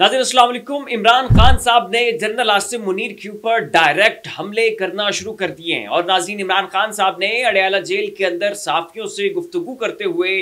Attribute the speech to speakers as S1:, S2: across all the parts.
S1: नाज़रीन अस्सलाम वालेकुम। इमरान खान साहब ने जनरल आसिम मुनीर के ऊपर डायरेक्ट हमले करना शुरू कर दिए हैं और नाज़रीन इमरान खान साहब ने अडयाला जेल के अंदर सहाफ़ियों से गुफ्तगू करते हुए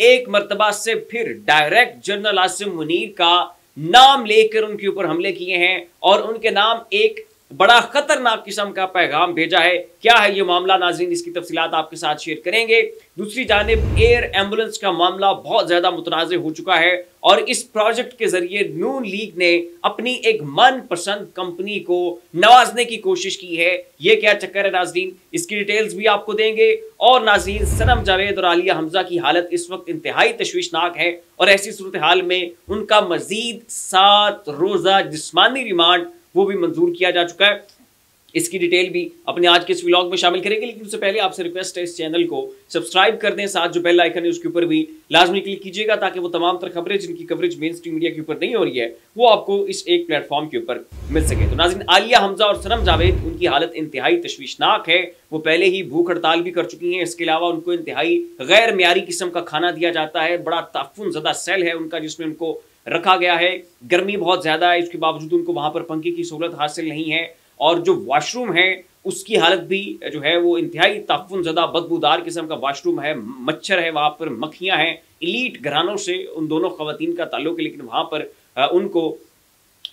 S1: एक मरतबा से फिर डायरेक्ट जनरल आसिम मुनीर का नाम लेकर उनके ऊपर हमले किए हैं और उनके नाम एक बड़ा खतरनाक किस्म का पैगाम भेजा है। क्या है ये मामला नाज़रीन, इसकी तफसीलात आपके साथ शेयर करेंगे। दूसरी जानिब एयर एम्बुलेंस का मामला बहुत ज्यादा मुतनाज़ हो चुका है और इस प्रोजेक्ट के जरिए नून लीग ने अपनी एक मनपसंद कंपनी को नवाजने की कोशिश की है। ये क्या चक्कर है नाज़रीन, इसकी डिटेल्स भी आपको देंगे। और नाज़रीन सनम जावेद और आलिया हमजा की हालत इस वक्त इंतहाई तशवीशनाक है और ऐसी सूरत हाल में उनका मजीद 7 रोज़ा जिस्मानी रिमांड वो भी मंजूर किया जा चुका है। इसकी डिटेल भी अपने आज के इस व्लॉग में शामिल करेंगे, लेकिन उससे पहले आपसे रिक्वेस्ट है इस चैनल को सब्सक्राइब कर दें, साथ जो बेल आइकन है उसके ऊपर भी लाजमी क्लिक कीजिएगा ताकि वो तमाम तर खबरें जिनकी कवरेज मेन स्ट्रीम मीडिया के ऊपर नहीं हो रही है वो आपको इस एक प्लेटफॉर्म के ऊपर मिल सके। तो नाज़रीन आलिया हमजा और सनम जावेद, उनकी हालत इंतहाई तशवीशनाक है। वो पहले ही भूख हड़ताल भी कर चुकी हैं। इसके अलावा उनको इंतहाई गैर मियारी किस्म का खाना दिया जाता है। बड़ा ताफुन ज़दा सेल है उनका जिसमें उनको रखा गया है। गर्मी बहुत ज्यादा है, इसके बावजूद उनको वहां पर पंखे की सहूलत हासिल नहीं है और जो वॉशरूम है उसकी हालत भी जो है वो इंतहाई ताफुन ज़दा बदबूदार किस्म का वॉशरूम है। मच्छर है वहां पर, मक्खियां हैं। इलीट घरानों से उन दोनों खवातीन का ताल्लुक है, लेकिन वहां पर उनको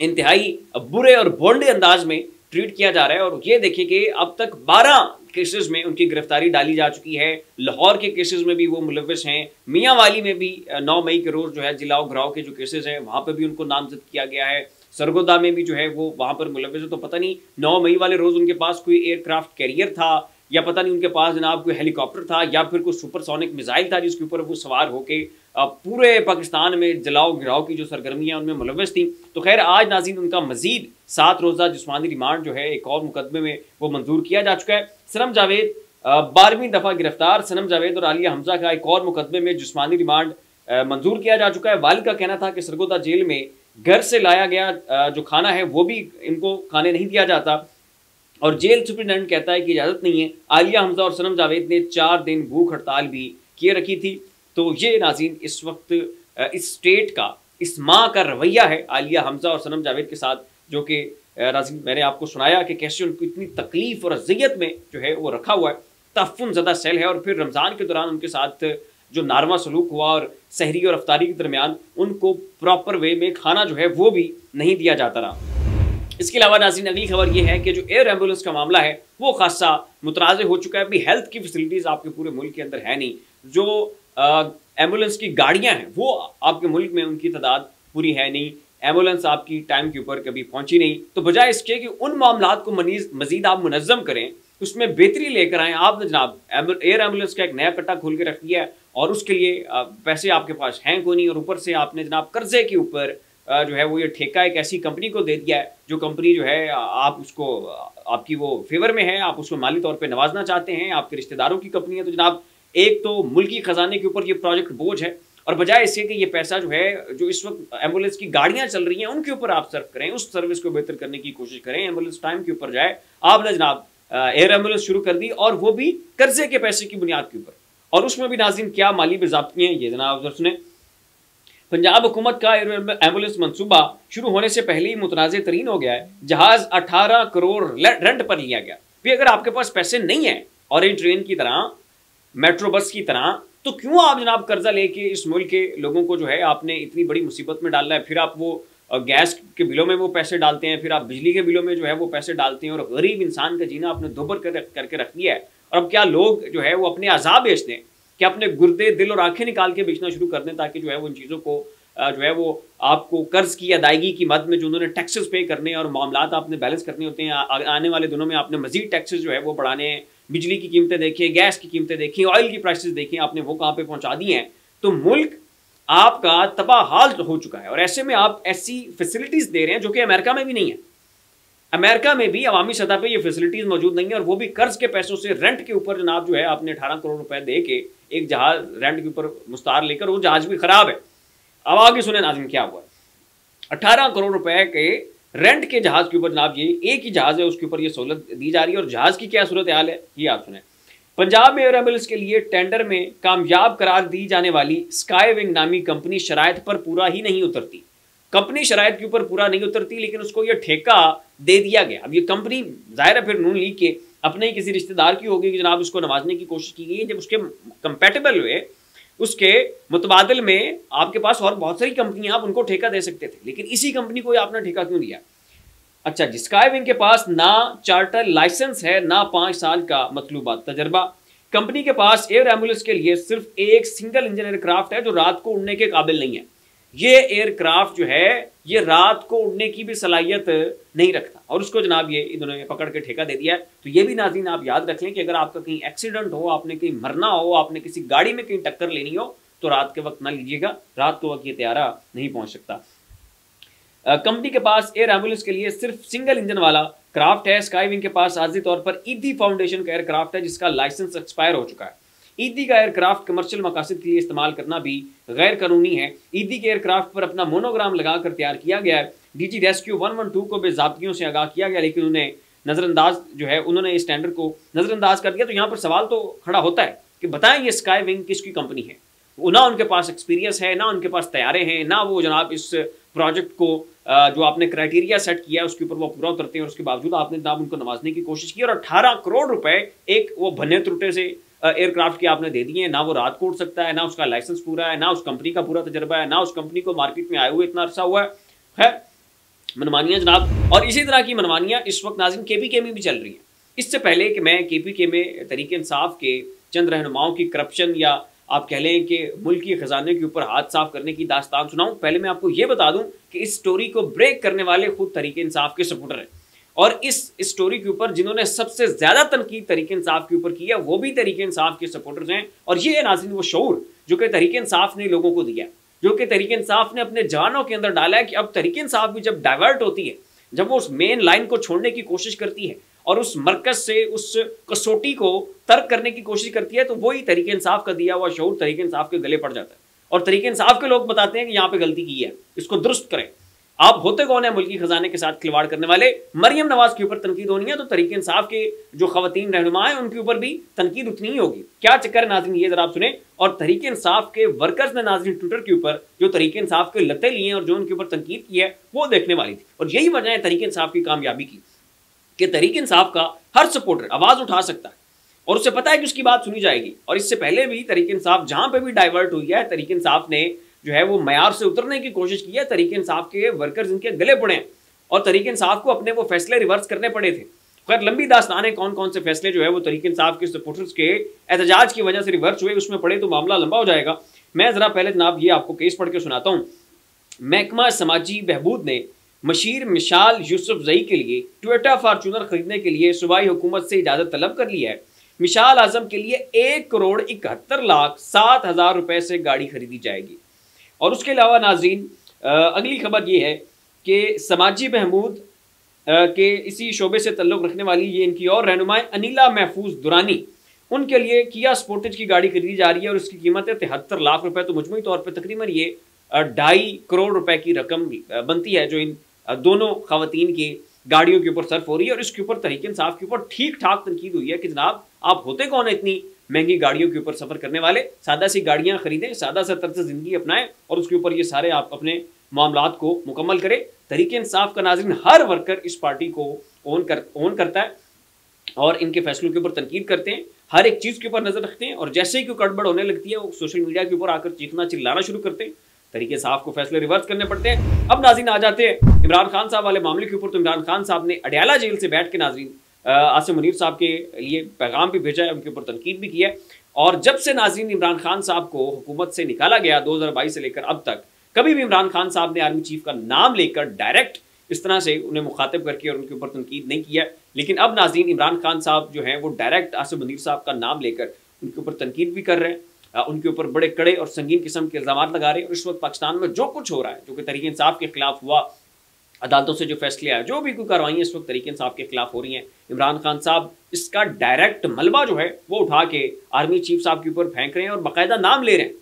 S1: इंतहाई बुरे और बोंडे अंदाज में ट्रीट किया जा रहा है। और ये देखिए कि अब तक 12 केसेस में उनकी गिरफ्तारी डाली जा चुकी है। लाहौर के केसेस में भी वो मुलविस हैं। मियाँ वाली में भी 9 मई के रोज जो है जिलाओ घराव के जो केसेस हैं वहां पर भी उनको नामजद किया गया है। सरगोदा में भी जो है वो वहां पर मुलविस है। तो पता नहीं 9 मई वाले रोज उनके पास कोई एयरक्राफ्ट कैरियर था या पता नहीं उनके पास जनाब कोई हेलीकॉप्टर था या फिर कोई सुपरसोनिक मिसाइल था जिसके ऊपर वो सवार होके पूरे पाकिस्तान में जलाओ गिराओ की जो सरगर्मियां उनमें मुलविस थी। तो खैर आज नाज़रीन उनका मजीद 7 रोज़ा जिस्मानी रिमांड जो है एक और मुकदमे में वो मंजूर किया जा चुका है। सनम जावेद 12वीं दफ़ा गिरफ्तार। सनम जावेद और आलिया हमजा का एक और मुकदमे में जिस्मानी रिमांड मंजूर किया जा चुका है। वालिद का कहना था कि सरगोदा जेल में घर से लाया गया जो खाना है वो भी इनको खाने नहीं दिया जाता और जेल सुप्रिटेंडेंट कहता है कि इजाज़त नहीं है। आलिया हमजा और सनम जावेद ने 4 दिन भूख हड़ताल भी किए रखी थी। तो ये नाज़रीन इस वक्त इस स्टेट का, इस माँ का रवैया है आलिया हमजा और सनम जावेद के साथ, जो कि नाज़रीन मैंने आपको सुनाया कि कैसे उनको इतनी तकलीफ और अज़ियत में जो है वो रखा हुआ है। ताफुन ज़्यादा सेल है और फिर रमज़ान के दौरान उनके साथ जो नारमा सलूक हुआ और सहरी और अफ्तारी के दरमियान उनको प्रॉपर वे में खाना जो है वो भी नहीं दिया जाता रहा। इसके अलावा नाज़रीन अगली खबर ये है कि जो एयर एम्बुलेंस का मामला है वो खासा मुतनाज़ हो चुका है। अभी हेल्थ की फैसिलिटीज़ आपके पूरे मुल्क के अंदर है नहीं। जो एम्बुलेंस की गाड़ियां हैं वो आपके मुल्क में उनकी तादाद पूरी है नहीं। एम्बुलेंस आपकी टाइम के ऊपर कभी पहुंची नहीं। तो बजाय इसके कि उन मामलात को मजीद आप मुनज़्ज़म करें, उसमें बेहतरी लेकर आएँ, आपने जनाब एयर एम्बुलेंस का एक नया कट्टा खोल के रख दिया है और उसके लिए पैसे आपके पास हैं कोई नहीं और ऊपर से आपने जनाब कर्जे के ऊपर जो है वो ये ठेका एक ऐसी कंपनी को दे दिया है जो कंपनी जो है आप उसको आपकी वो फेवर में है, आप उसको माली तौर पर नवाजना चाहते हैं, आपके रिश्तेदारों की कंपनी है। तो जनाब एक तो मुल्की खजाने के ऊपर ये प्रोजेक्ट बोझ है और बजाय इससे कि ये पैसा जो है जो इस वक्त एम्बुलेंस की गाड़ियां चल रही हैं उनके ऊपर आप सर्व करें, उस सर्विस को बेहतर करने की कोशिश करें, एम्बुलेंस टाइम के ऊपर जाए। आपने जनाब एयर एम्बुलेंस शुरू कर दी और वो भी कर्जे के पैसे की बुनियाद के ऊपर, और उसमें भी नाज़रीन क्या माली बेज़ाब्तियां हैं ये जनाब सुने। पंजाब हुकूमत का एयर एम्बुलेंस मनसूबा शुरू होने से पहले ही मुतनाज़ तरीन हो गया है। जहाज 18 करोड़ रेंट पर लिया गया। फिर अगर आपके पास पैसे नहीं है ऑरेंज ट्रेन की तरह, मेट्रो बस की तरह, तो क्यों आप जनाब कर्जा लेके इस मुल्क के लोगों को जो है आपने इतनी बड़ी मुसीबत में डालना है। फिर आप वो गैस के बिलों में वो पैसे डालते हैं, फिर आप बिजली के बिलों में जो है वो पैसे डालते हैं और गरीब इंसान का जीना आपने दोबर करके रख दिया है। और अब क्या लोग जो है वो अपने अज़ाब बेचते हैं कि अपने गुर्दे, दिल और आंखें निकाल के बेचना शुरू कर दें ताकि जो है वो इन चीज़ों को जो है वो आपको कर्ज की अदायगी की मद में जो उन्होंने टैक्सेस पे करने और मामलात आपने बैलेंस करने होते हैं। आने वाले दिनों में आपने मजीद टैक्सेस जो है वो बढ़ाने हैं। बिजली की कीमतें देखिए, गैस की कीमतें देखिए, ऑयल की प्राइसेस देखिए, आपने वो कहाँ पे पहुंचा दी हैं। तो मुल्क आपका तबाह हाल हो चुका है और ऐसे में आप ऐसी फैसिलिटीज दे रहे हैं जो कि अमेरिका में भी नहीं है। अमेरिका में भी अवामी सतह पे ये फैसिलिटीज मौजूद नहीं है और वो भी कर्ज के पैसों से रेंट के ऊपर जनाब जो है आपने 18 करोड़ रुपए दे के एक जहाज रेंट के ऊपर मुस्तार लेकर, वो जहाज भी खराब है। अब आगे सुने नाज़रीन क्या हुआ। 18 करोड़ रुपए के रेंट के जहाज के ऊपर जनाब ये एक ही जहाज है उसके ऊपर ये सहूलत दी जा रही है और जहाज की क्या सूरत हाल है ये आप सुने। पंजाब में एयर एम्बुलेंस के लिए टेंडर में कामयाब करार दी जाने वाली स्काई विंग नामी कंपनी शराइत पर पूरा ही नहीं उतरती। कंपनी शराइत के ऊपर पूरा नहीं उतरती, लेकिन उसको ये ठेका दे दिया गया। अब ये कंपनी जाहिर है फिर नून लीग के अपने ही किसी रिश्तेदार की होगी कि जनाब उसको नवाजने की कोशिश की गई है। जब उसके कंपेटेबल हुए, उसके मुतबादिल में आपके पास और बहुत सारी कंपनियां, आप उनको ठेका दे सकते थे, लेकिन इसी कंपनी को आपने ठेका क्यों दिया? अच्छा जी, स्काईविंग के पास ना चार्टर लाइसेंस है, ना 5 साल का मतलूबा तजर्बा। कंपनी के पास एयर एम्बुलेंस के लिए सिर्फ एक सिंगल इंजन एयरक्राफ्ट है जो रात को उड़ने के काबिल नहीं है। ये एयरक्राफ्ट जो है ये रात को उड़ने की भी सलाहियत नहीं रखता, और उसको जनाब ये इन्होंने पकड़ के ठेका दे दिया है। तो ये भी नाज़रीन आप याद रख लें कि अगर आपका कहीं एक्सीडेंट हो, आपने कहीं मरना हो, आपने किसी गाड़ी में कहीं टक्कर लेनी हो, तो रात के वक्त ना लीजिएगा, रात के वक्त ये तैयारा नहीं पहुंच सकता। कंपनी के पास एयर एम्बुलेंस के लिए सिर्फ सिंगल इंजन वाला क्राफ्ट है। स्काईविंग के पास आर्जी तौर पर ईदी फाउंडेशन का एयरक्राफ्ट है जिसका लाइसेंस एक्सपायर हो चुका है। ईदी का एयरक्राफ्ट कमर्शियल मकासद के लिए इस्तेमाल करना भी गैर कानूनी है। ईदी के एयरक्राफ्ट पर अपना मोनोग्राम लगाकर तैयार किया गया है। डीजी रेस्क्यू 112 को बेज़ाब्तियों से आगाह किया गया, लेकिन उन्हें नज़रअंदाज जो है उन्होंने इस टेंडर को नज़रअंदाज कर दिया। तो यहाँ पर सवाल तो खड़ा होता है कि बताएं ये स्काईविंग किसकी कंपनी है? ना उनके पास एक्सपीरियंस है, ना उनके पास तैयारे हैं, ना वो जनाब इस प्रोजेक्ट को जो आपने क्राइटेरिया सेट किया है उसके ऊपर वो पूरा उतरते हैं, और उसके बावजूद आपने जनाब उनको नवाजने की कोशिश की और 18 करोड़ रुपए एक वो भन्ने त्रुटे से एयरक्राफ्ट के आपने दे दिए हैं। ना वो रात को उड़ सकता है, ना उसका लाइसेंस पूरा है, ना उस कंपनी का पूरा तजर्बा है, ना उस कंपनी को मार्केट में आए हुए इतना अरसा हुआ है। मनमानियां जनाब, और इसी तरह की मनमानियां इस वक्त नाज़रीन केपीके में भी चल रही हैं। इससे पहले कि मैं केपीके में तहरीक इंसाफ के चंद रहनुमाओं की करप्शन या आप कह लें कि मुल्की खजाने के ऊपर हाथ साफ करने की दास्तान सुनाऊं, पहले मैं आपको यह बता दूं कि इस स्टोरी को ब्रेक करने वाले खुद तहरीक इंसाफ के सपोर्टर हैं, और इस स्टोरी के ऊपर जिन्होंने सबसे ज्यादा तनकीद तहरीक इंसाफ के ऊपर की है वो भी तहरीक इंसाफ के सपोर्टर्स हैं। और ये है नाज़रीन वो शऊर जो कि तहरीक इंसाफ ने लोगों को दिया, जो कि तहरीक इंसाफ ने अपने जवानों के अंदर डाला है कि अब तहरीक इंसाफ भी जब डाइवर्ट होती है, जब वो उस मेन लाइन को छोड़ने की कोशिश करती है और उस मरकज से उस कसौटी को तर्क करने की कोशिश करती है, तो वही तहरीक इंसाफ का दिया हुआ शऊर तहरीक इंसाफ के गले पड़ जाता है। और तहरीक इंसाफ के लोग बताते हैं कि यहाँ पे गलती की है, इसको दुरुस्त करें। आप होते कौन है मुल्की खजाने के साथ खिलवाड़ करने वाले? मरियम नवाज के ऊपर तनकीद होनी है तो तहरीक इंसाफ के जो खवातीन रहनुमा है उनके ऊपर भी तनकीद उतनी ही होगी। क्या चक्कर है नाज़रीन, ये जरा आप सुने। और तहरीक इंसाफ के वर्कर्स ने नाज़रीन ट्विटर के ऊपर जो तहरीक इंसाफ के लते लिए और जो उनके ऊपर तनकीद की है वो देखने वाली थी, और यही वजह है तहरीक इंसाफ की कामयाबी की कि तहरीक इंसाफ का हर सपोर्टर आवाज उठा सकता है और उसे पता है कि उसकी बात सुनी जाएगी। और इससे पहले भी तहरीक इंसाफ जहां पे भी डाइवर्ट हुई है, तहरीक इंसाफ ने जो है वो मयार से उतरने की कोशिश की है। तहरीक इंसाफ के वर्कर्स इनके गले पड़े हैं और तहरीक इंसाफ को अपने वो फैसले रिवर्स करने पड़े थे। खैर लंबी दास्तान है कौन कौन से फैसले जो है वो तहरीक इंसाफ के सपोर्टर्स के एहतजाज की वजह से रिवर्स हुए, उसमें पड़े तो मामला लंबा हो जाएगा। मैं जरा पहले जनाब ये आपको केस पढ़ के सुनाता हूँ। महकमा समाजी बहबूद ने मशीर मिशाल यूसुफ जई के लिए टोयोटा फॉर्च्यूनर खरीदने के लिए सूबाई हुकूमत से इजाज़त तलब कर ली है। मिशाल आजम के लिए 1,71,07,000 रुपए से गाड़ी खरीदी जाएगी। और उसके अलावा नाजरीन अगली खबर ये है कि समाजी बहबूद के इसी शोबे से तल्लुक़ रखने वाली ये इनकी और रहनुमाएं अनिला महफूज दुरानी, उनके लिए किया स्पोर्टेज की गाड़ी खरीदी जा रही है और उसकी कीमत है 73 लाख रुपए। तो मजमूई तौर पर तकरीबन ये 2.5 करोड़ रुपए की रकम बनती है जो इन दोनों खवातीन की गाड़ियों के ऊपर सर्फ हो रही है। और इसके ऊपर तहरीक इंसाफ के ऊपर ठीक ठाक तनकीद हुई है कि जनाब आप होते कौन है इतनी महंगी गाड़ियों के ऊपर सफर करने वाले, सादा सी गाड़ियां खरीदें, सादा सा तर्ज जिंदगी अपनाएं और उसके ऊपर ये सारे आप अपने मामलात को मुकम्मल करें। तहरीक इंसाफ का नाज़रीन हर वर्कर इस पार्टी को ओन करता है और इनके फैसलों के ऊपर तनकीद करते हैं, हर एक चीज़ के ऊपर नजर रखते हैं और जैसे ही कोई गड़बड़ होने लगती है वो सोशल मीडिया के ऊपर आकर चीखना चिल्लाना शुरू करते हैं। तहरीक इंसाफ को फैसले रिवर्स करने पड़ते हैं। अब नाज़रीन आ जाते हैं इमरान खान साहब वाले मामले के ऊपर। तो इमरान खान साहब ने अडयाला जेल से बैठ के नाज़रीन आसिम मुनीर साहब के लिए पैगाम भी भेजा है, उनके ऊपर तनकीद भी किया है। और जब से नाज़रीन इमरान खान साहब को हुकूमत से निकाला गया 2022 से लेकर अब तक, कभी भी इमरान खान साहब ने आर्मी चीफ का नाम लेकर डायरेक्ट इस तरह से उन्हें मुखातिब करके और उनके ऊपर तनकीद नहीं किया। लेकिन अब नाज़रीन इमरान खान साहब जो हैं वो डायरेक्ट आसिम मुनीर साहब का नाम लेकर उनके ऊपर तनकीद भी कर रहे हैं, उनके ऊपर बड़े कड़े और संगीन किस्म के इल्ज़ाम लगा रहे हैं। और इस वक्त पाकिस्तान में जो कुछ हो रहा है, जो कि तहरीक इंसाफ के खिलाफ हुआ, अदालतों से जो फैसले आए, जो भी कोई कार्रवाई इस वक्त तहरीक इंसाफ के खिलाफ हो रही हैं, इमरान खान साहब इसका डायरेक्ट मलबा जो है वो उठा के आर्मी चीफ साहब के ऊपर फेंक रहे हैं और बाकायदा नाम ले रहे हैं।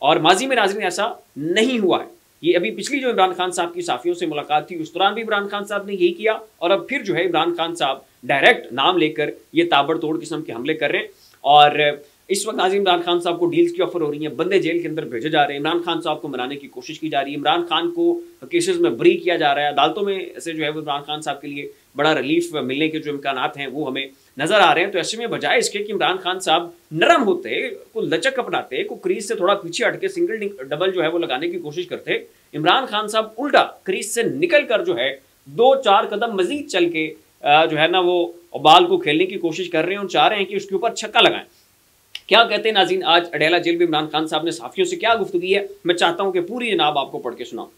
S1: और माजी में नाज़रीन ऐसा नहीं हुआ है। ये अभी पिछली जो इमरान खान साहब की साफियों से मुलाकात थी उस दौरान भी इमरान खान साहब ने यही किया और अब फिर जो है इमरान खान साहब डायरेक्ट नाम लेकर ये ताबड़तोड़ किस्म के हमले कर रहे हैं। और इस वक्त नाज़रीन इमरान खान साहब को डील्स की ऑफर हो रही है, बंदे जेल के अंदर भेजे जा रहे हैं, इमरान खान साहब को मनाने की कोशिश की जा रही है, इमरान खान को केसेस में बरी किया जा रहा है, अदालतों में ऐसे जो है वो इमरान खान साहब के लिए बड़ा रिलीफ मिलने के जो इम्कानात हैं वो हमें नजर आ रहे हैं। तो ऐसे में बजाय इसके कि इमरान खान साहब नरम होते, को लचक अपनाते, को क्रीज से थोड़ा पीछे हटके सिंगल डबल जो है वो लगाने की कोशिश करते, इमरान खान साहब उल्टा क्रीज से निकल कर जो है 2-4 कदम मजीद चल के जो है ना वो बॉल को खेलने की कोशिश कर रहे हैं और चाह रहे हैं कि उसके ऊपर छक्का लगाएं। क्या कहते हैं नाज़रीन, आज अडयाला जेल में इमरान खान साहब ने साफियों से क्या गुफ्तगू है, मैं चाहता हूं कि पूरी जनाब आपको पढ़ के सुनाऊं।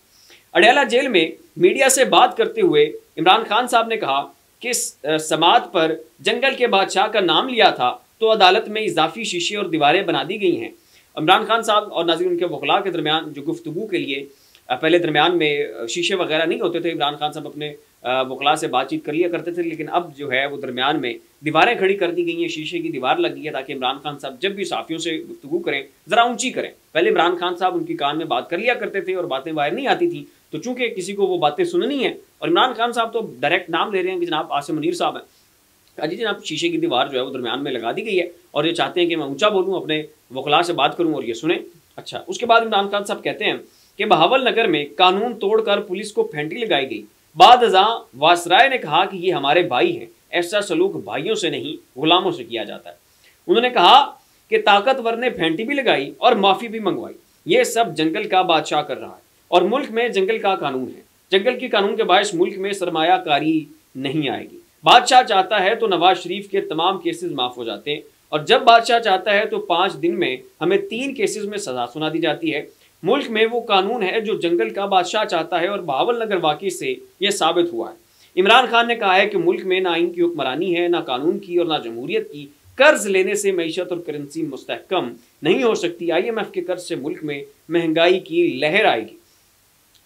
S1: अडयाला जेल में मीडिया से बात करते हुए इमरान खान साहब ने कहा कि समात पर जंगल के बादशाह का नाम लिया था तो अदालत में इजाफी शीशे और दीवारें बना दी गई हैं। इमरान खान साहब और नाज़रीन उनके वकला के दरमियान जो गुफ्तगू के लिए पहले दरमियान में शीशे वगैरह नहीं होते थे, इमरान खान साहब अपने वकला से बातचीत कर लिया करते थे, लेकिन अब जो है वो दरमियान में दीवारें खड़ी कर दी गई हैं, शीशे की दीवार लगी है ताकि इमरान खान साहब जब भी साफियों से गुफ्तगू करें ज़रा ऊंची करें। पहले इमरान खान साहब उनकी कान में बात कर लिया करते थे और बातें बाहर नहीं आती थी, तो चूंकि किसी को वो बातें सुननी है और इमरान खान साहब तो डायरेक्ट नाम ले रहे हैं कि जनाब आसिम मुनीर साहब हैं, अजी जनाब शीशे की दीवार जो है वो दरमियान में लगा दी गई है और ये चाहते हैं कि मैं ऊंचा बोलूँ, अपने वकला से बात करूँ और ये सुने। अच्छा, उसके बाद इमरान खान साहब कहते हैं कि बहावल नगर में कानून तोड़कर पुलिस को फेंटी लगाई गई, बाद अज़ां वासराय ने कहा कि ये हमारे भाई हैं, ऐसा सलूक भाइयों से नहीं गुलामों से किया जाता है। उन्होंने कहा कि ताकतवर ने फेंटी भी लगाई और माफ़ी भी मंगवाई, ये सब जंगल का बादशाह कर रहा है और मुल्क में जंगल का कानून है, जंगल के कानून के बायस मुल्क में सरमायाकारी नहीं आएगी। बादशाह चाहता है तो नवाज शरीफ के तमाम केसेस माफ़ हो जाते हैं और जब बादशाह चाहता है तो 5 दिन में हमें 3 केसेस में सजा सुना दी जाती है। मुल्क में वो कानून है जो जंगल का बादशाह चाहता है और बहावल नगर वाक़ई से यह साबित हुआ है। इमरान खान ने कहा है कि मुल्क में ना आइन की हुक्मरानी है, ना कानून की और ना जमहूरियत की। कर्ज लेने से मईशत और करेंसी मुस्तहकम नहीं हो सकती। IMF के कर्ज से मुल्क में महंगाई की लहर आएगी,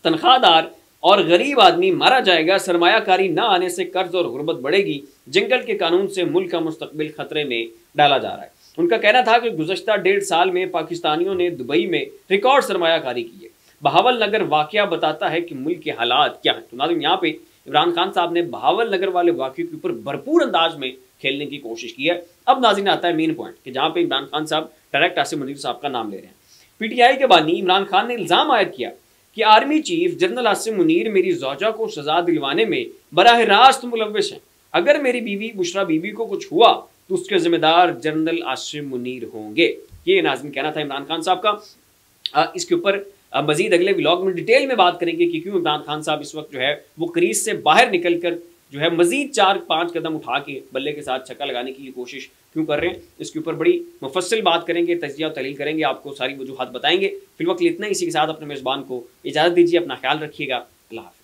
S1: तनख्वाहदार और गरीब आदमी मारा जाएगा, सरमायाकारी ना आने से कर्ज और गुर्बत बढ़ेगी, जंगल के कानून से मुल्क का मुस्तकबिल खतरे में डाला जा रहा है। उनका कहना था कि गुज़श्ता 1.5 साल में पाकिस्तानियों ने दुबई में रिकॉर्ड सरमायाकारी की है। बहावल नगर वाक़या बताता है कि मुल्क के हालात क्या हैं। तो नाज़रीन यहाँ पे इमरान खान साहब ने बहावल नगर वाले वाक़े के ऊपर भरपूर अंदाज में खेलने की कोशिश की है। अब नाज़रीन आता है मेन पॉइंट कि जहाँ पे इमरान खान साहब डायरेक्ट आसिम मुनीर साहब का नाम ले रहे हैं। PTI के बानी इमरान खान ने इल्ज़ाम आयद किया कि army chief general Asim Munir मेरी ज़ौजा को सजा दिलवाने में बराह रास्त मुलव्वस हैं। अगर मेरी बीवी बुशरा बीबी को कुछ हुआ तो उसके जिम्मेदार जनरल आसिम मुनीर होंगे। ये नाज़रीन कहना था इमरान खान साहब का। इसके ऊपर मजीद अगले व्लॉग में डिटेल में बात करेंगे कि क्यों इमरान खान साहब इस वक्त जो है वो क्रीज से बाहर निकल कर जो है मजीद 4-5 कदम उठा के बल्ले के साथ छक्का लगाने की कोशिश क्यों कर रहे हैं। इसके ऊपर बड़ी मुफस्सिल बात करेंगे, तज्जिया और तहलील करेंगे, आपको सारी वजूहात बताएंगे। फिलवक्त इतना ही, इसी के साथ अपने मेज़बान को इजाज़त दीजिए, अपना ख्याल रखिएगा। अल्लाह हाफ़िज़।